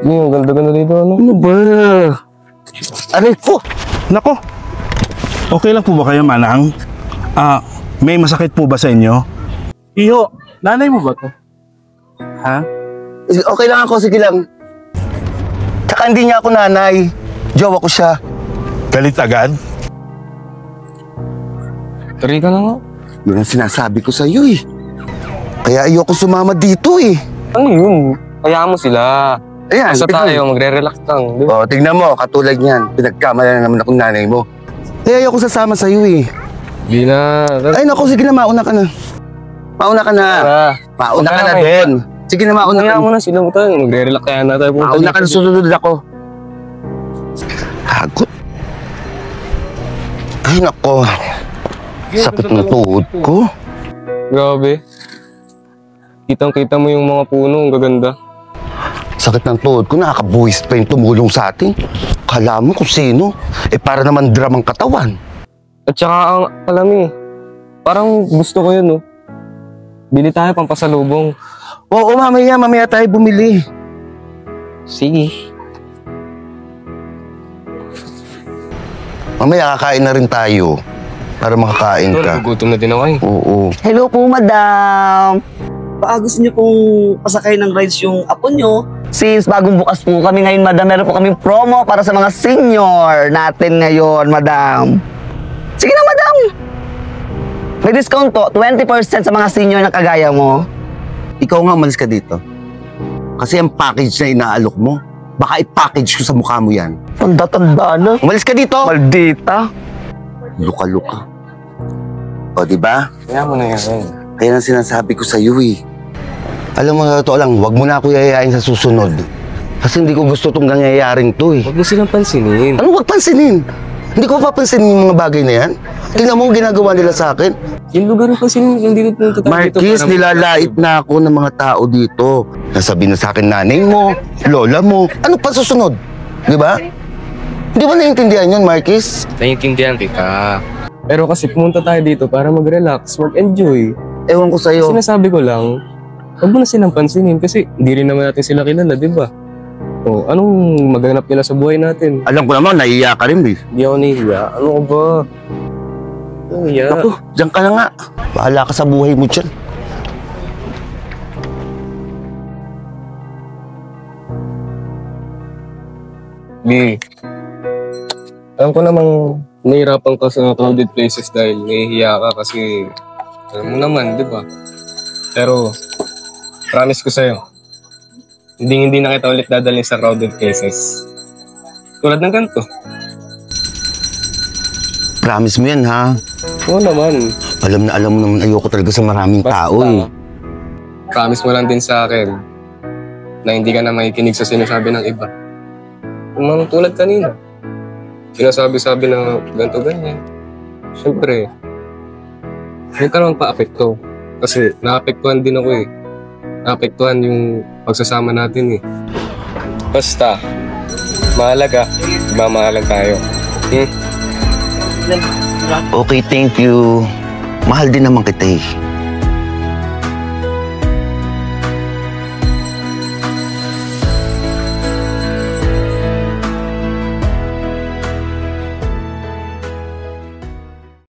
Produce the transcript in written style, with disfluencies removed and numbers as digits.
Ang ganda-ganda dito, ano? Ano ba? Aray po! Nako, okay lang po ba kayo, Manang? May masakit po ba sa inyo? Iho, nanay mo ba to? Ha? Okay lang ako, sige lang. Tsaka hindi niya ako nanay. Jowa ko siya. Galit agad? Tari ka na nga. Yun ang sinasabi ko sa'yo eh. Kaya ayoko sumama dito eh. Ano yun? Kaya mo sila. Ayan, Basta tayo, magre-relax lang. Di ba? O, tignan mo, katulad niyan. Pinagkamala na naman akong nanay mo. Kaya ayoko sasama sa'yo eh. Hindi na. Ay naku, sige na, mauna ka na. Mauna ka na. Mauna ka na din. Sige na, mauna ka Kaya na. mo na sila mo tayo. Magre-relax kaya na tayo. Mauna ka na, sunod ako. Hagot. Ay nako. Sakit ng tuhod ko. Grabe. Kitang-kita mo yung mga puno, ang gaganda. Sakit ng tuhod ko, nakakabuhis pa yung tumulong sa atin. Kala mo kung sino. Para naman dramang katawan. At saka, alam parang gusto ko yun, no? Bili tayo pampasalubong. Oo, mamaya tayo bumili. Sige. Mamaya kakain na rin tayo. Para makakain ka. Gutom na din ako eh. Oo. Hello po, madam. Baka gusto niyo pong pasakay ng rides yung apo niyo? Since bagong bukas po kami ngayon, madam, meron po kaming promo para sa mga senior natin ngayon, madam. Sige na, madam. May discount po, 20% sa mga senior na kagaya mo. Ikaw nga umalis ka dito. Kasi ang package na inaalok mo, baka i-package ko sa mukha mo yan. Tanda-tanda na. Umalis ka dito! Maldita. Luka-luka. O, diba? Kaya mo na yan. Kaya nang sinasabi ko sa'yo eh. Alam mo, totoo lang, wag mo na ako yayain sa susunod. Kasi hindi ko gusto itong nangyayaring to eh. Huwag mo silang pansinin. Ano wag pansinin? Hindi ko papansinin yung mga bagay na yan. Tingnan mo ang ginagawa nila sa akin. Yung lugar yung pansinin, hindi ko punta tayo dito. Marquis, nilalait na ako ng mga tao dito. Nasabi na sa akin nanay mo, lola mo. Ano pa susunod? Di ba? Hindi ba naiintindihan yun, Marquis? Naiintindihan kita. Pero kasi pumunta tayo dito para mag-relax, mag-enjoy. Ewan ko sa'yo. Sinasabi ko lang, huwag mo na silang pansinin kasi hindi rin naman natin sila kilala, di ba? O, anong maganap nila sa buhay natin? Alam ko naman, naiiyak ka rin eh. Hindi ako nahihiya. Ano ka ba? Nahihiya. Ako, diyan ka na nga. Bahala ka sa buhay mo dyan. Lee, alam ko namang nahihirapan ka sa crowded places dahil nahihiya ka kasi alam mo naman, di ba? Pero, promise ko sa'yo, hindi na kita ulit dadalhin sa crowded places. Tulad ng ganito. Promise mo yan, ha? Oo naman. Alam mo naman ayoko talaga sa maraming tao eh. Promise mo lang din sa akin na hindi ka na makikinig sa sinasabi ng iba. Yung mga tulad kanina. Sinasabi-sabi na ganito ganyan. Siyempre, huwag ka naman pa-apekto. Kasi naapektuhan din ako eh. Naapektuhan yung pagsasama natin eh. Basta, mahalaga, mamahalan tayo. Okay, thank you. Mahal din naman kita eh.